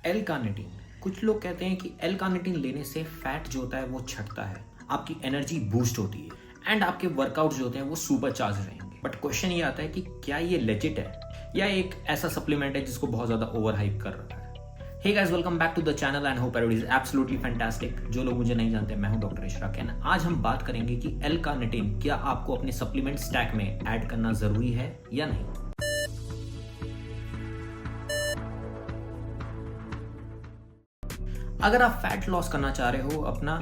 L carnitine. कुछ लोग कहते हैं कि एल कार्निटीन लेने से फैट जो होता है वो छटता है, आपकी एनर्जी बूस्ट होती है एंड आपके वर्कआउट जो होते हैं वो सुपर चार्ज रहेंगे। बट क्वेश्चन ये आता है कि क्या ये लेजिट है या एक ऐसा सप्लीमेंट है जिसको बहुत ज्यादा ओवर हाइप कर रखा है। Hey guys, welcome back to the channel and hope everybody is absolutely fantastic. जो लोग मुझे नहीं जानते, मैं हूं डॉक्टर इशराक एंड आज हम बात करेंगे कि एल कार्निटीन क्या आपको अपने सप्लीमेंट स्टैक में ऐड करना जरूरी है या नहीं। अगर आप फैट लॉस करना चाह रहे हो, अपना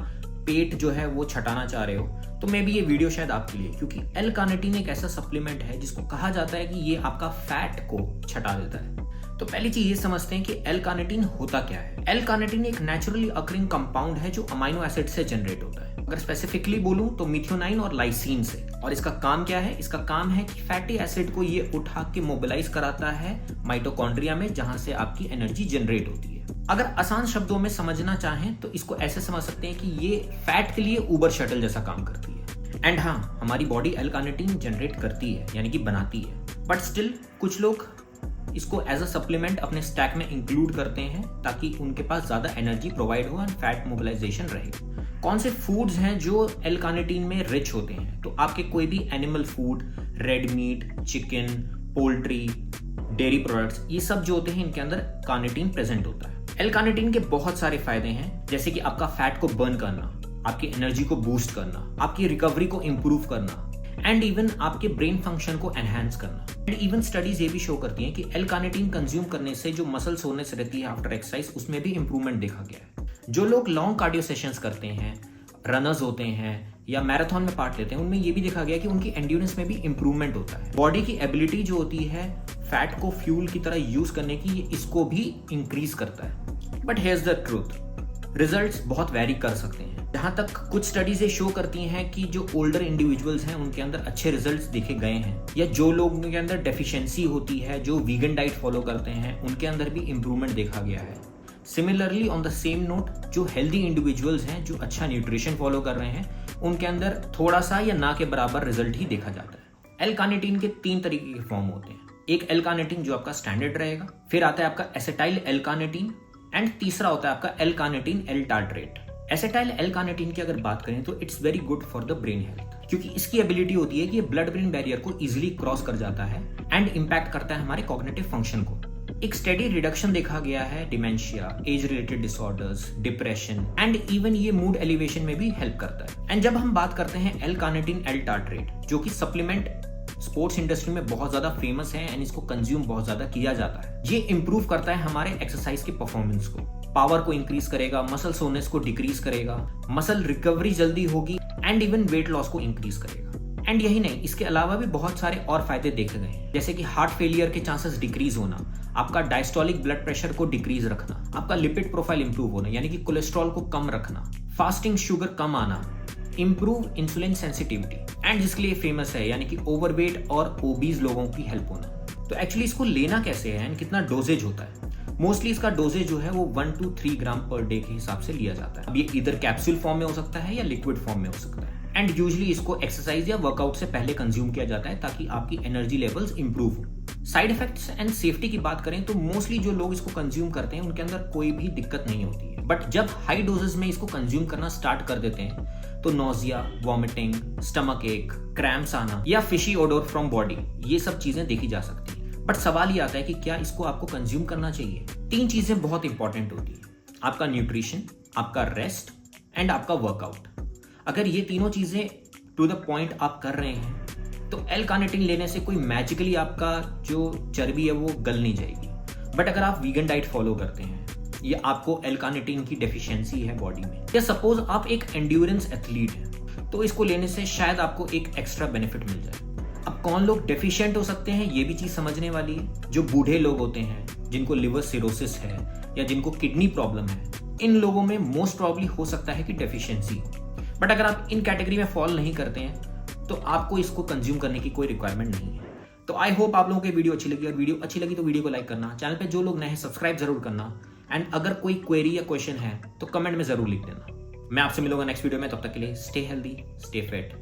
पेट जो है वो छटाना चाह रहे हो, तो मे बी ये वीडियो शायद आपके लिए, क्योंकि एल कार्निटीन एक ऐसा सप्लीमेंट है जिसको कहा जाता है कि ये आपका फैट को छटा देता है। तो पहली चीज ये समझते हैं कि एल कार्निटीन होता क्या है। एल कार्निटीन एक नेचुरली अकरिंग कंपाउंड है जो अमाइनो एसिड से जनरेट होता है। अगर स्पेसिफिकली बोलूं तो मिथ्योनाइन और लाइसीन से। और इसका काम क्या है? इसका काम है कि फैटी एसिड को ये उठा के मोबिलाइज कराता है माइटोकॉन्ड्रिया में, जहां से आपकी एनर्जी जनरेट होती है। अगर आसान शब्दों में समझना चाहें तो इसको ऐसे समझ सकते हैं कि ये फैट के लिए उबर शटल जैसा काम करती है। एंड हाँ, हमारी बॉडी एल कार्निटीन जनरेट करती है, यानी कि बनाती है। बट स्टिल कुछ लोग इसको एज अ सप्लीमेंट अपने स्टैक में इंक्लूड करते हैं ताकि उनके पास ज्यादा एनर्जी प्रोवाइड हो एंड फैट मोबिलाइजेशन रहे। कौन से फूड्स हैं जो एल कार्निटीन में रिच होते हैं? तो आपके कोई भी animal food, red meat, chicken, poultry, dairy products, ये सब जो होते हैं इनके अंदर कार्निटीन प्रेजेंट होता है। एल कार्निटीन के बहुत सारे फायदे हैं, जैसे कि आपका फैट को बर्न करना, आपकी एनर्जी को बूस्ट करना, आपकी रिकवरी को इंप्रूव करना एंड इवन आपके ब्रेन फंक्शन को एनहांस करना। एंड इवन स्टडीज ये भी शो करती हैं कि एल कार्निटीन कंज्यूम करने से जो मसल सोरनेस रहती है आफ्टर एक्सरसाइज, उसमें भी इंप्रूवमेंट देखा गया है। जो लोग लॉन्ग कार्डियो सेशंस करते हैं, रनर्स होते हैं या मैराथन में पार्ट लेते हैं, उनमें ये भी देखा गया कि उनकी एंड्योरेंस में भी इंप्रूवमेंट होता है। बॉडी की एबिलिटी जो होती है फैट को फ्यूल की तरह यूज करने की, इसको भी इंक्रीज करता है। But here's the truth, results बहुत वेरी कर सकते हैं। जहां तक कुछ स्टडीज ये शो करती हैं कि जो ओल्डर इंडिविजुअल्स हैं उनके अंदर अच्छे रिजल्ट्स देखे गए हैं, या जो लोगों के अंदर डेफिशिएंसी होती है, जो वीगन डाइट फॉलो करते हैं, उनके अंदर भी इंप्रूवमेंट देखा गया है। Similarly on the same note, जो हेल्दी इंडिविजुअल्स हैं, जो अच्छा न्यूट्रिशन फॉलो कर रहे हैं, उनके अंदर थोड़ा सा या ना के बराबर रिजल्ट ही देखा जाता है। एल कार्निटीन के 3 तरीके के फॉर्म होते हैं। एक एल कार्निटीन जो आपका स्टैंडर्ड रहेगा, फिर आता है आपका एसिटाइल एल कार्निटीन एंड तीसरा होता है आपका L carnitine L tartrate. Acetyl L carnitine की अगर बात करें तो it's very good for the brain health, क्योंकि इसकी एबिलिटी होती है कि ये ब्लड ब्रेन बैरियर को इजीली क्रॉस कर जाता है एंड इंपैक्ट करता है हमारे कॉग्निटिव फंक्शन को। एक स्टेडी रिडक्शन देखा गया है dementia, age related disorders, depression and even ये मूड एलिवेशन में भी हेल्प करता है। एंड जब हम बात करते हैं एल कार्निटीन एल टार्ट्रेट, जो कि सप्लीमेंट स्पोर्ट्स इंडस्ट्री में बहुत ज्यादा फेमस है एंड इसको कंज्यूम बहुत ज्यादा किया जाता है। ये इंप्रूव करता है हमारे एक्सरसाइज के परफॉर्मेंस को, पावर को इंक्रीज करेगा, मसल सोरनेस को डिक्रीज करेगा, मसल रिकवरी जल्दी होगी एंड इवन वेट लॉस को इंक्रीज करेगा। एंड यही नहीं, इसके अलावा भी बहुत सारे और फायदे देखे गए हैं, जैसे कि हार्ट फेलियर के चांसेस डिक्रीज होना, आपका डायस्टोलिक ब्लड प्रेशर को डिक्रीज रखना, आपका लिपिड प्रोफाइल इंप्रूव होना, यानी कि कोलेस्ट्रॉल को कम रखना, फास्टिंग शुगर कम आना, इंप्रूव इंसुलिन सेंसिटिविटी एंड जिसके लिए फेमस है, यानी कि ओवरवेट और ओबीज लोगों की हेल्प होना। तो एक्चुअली इसको लेना कैसे है एंड कितना डोजेज होता है? मोस्टली इसका डोजेज जो है वो 1 to 3 ग्राम पर डे के हिसाब से लिया जाता है। अब ये इधर कैप्सूल फॉर्म में हो सकता है या लिक्विड फॉर्म में हो सकता है। एंड यूजुअली इसको एक्सरसाइज या वर्कआउट से पहले कंज्यूम किया जाता है ताकि आपकी एनर्जी लेवल्स इंप्रूव हो। साइड इफेक्ट्स एंड सेफ्टी की बात करें तो मोस्टली जो लोग इसको कंज्यूम करते हैं उनके अंदर कोई भी दिक्कत नहीं होती है। बट जब हाई डोजेस में इसको कंज्यूम करना स्टार्ट कर देते हैं तो नोजिया, वॉमिटिंग, स्टमक एक, क्रैम्प्स आना या फिशी ओडोर फ्रॉम बॉडी, ये सब चीजें देखी जा सकती है। बट सवाल ये आता है कि क्या इसको आपको कंज्यूम करना चाहिए? 3 चीजें बहुत इंपॉर्टेंट होती है, आपका न्यूट्रिशन, आपका रेस्ट एंड आपका वर्कआउट। अगर ये तीनों चीजें टू द पॉइंट आप कर रहे हैं तो एल कार्निटीन लेने से कोई मैजिकली आपका जो चर्बी है वो गल नहीं जाएगी। बट अगर आप वीगन डाइट फॉलो करते हैं या आपको एल कार्निटीन की डेफिशिएंसी है बॉडी में, या सपोज आप एक एंड्योरेंस एथलीट हैं, तो इसको लेने से शायद आपको एक एक्स्ट्रा बेनिफिट मिल जाए। अब कौन लोग डेफिशिएंट हो सकते हैं, ये भी चीज समझने वाली है। जो बूढ़े लोग होते हैं, जिनको लिवर सिरोसिस है या जिनको किडनी प्रॉब्लम है, इन लोगों में मोस्ट प्रॉब्ली हो सकता है कि डेफिशिएंसी हो। बट अगर आप इन कैटेगरी में फॉल नहीं करते हैं तो आपको इसको कंज्यूम करने की कोई रिक्वायरमेंट नहीं है। तो आई होप आप लोगों को वीडियो अच्छी लगी, और वीडियो अच्छी लगी तो वीडियो को लाइक करना, चैनल पे जो लोग नए हैं सब्सक्राइब जरूर करना, एंड अगर कोई क्वेरी या क्वेश्चन है तो कमेंट में जरूर लिख देना। मैं आपसे मिलूंगा नेक्स्ट वीडियो में, तब तक के लिए स्टे हेल्दी, स्टे फिट।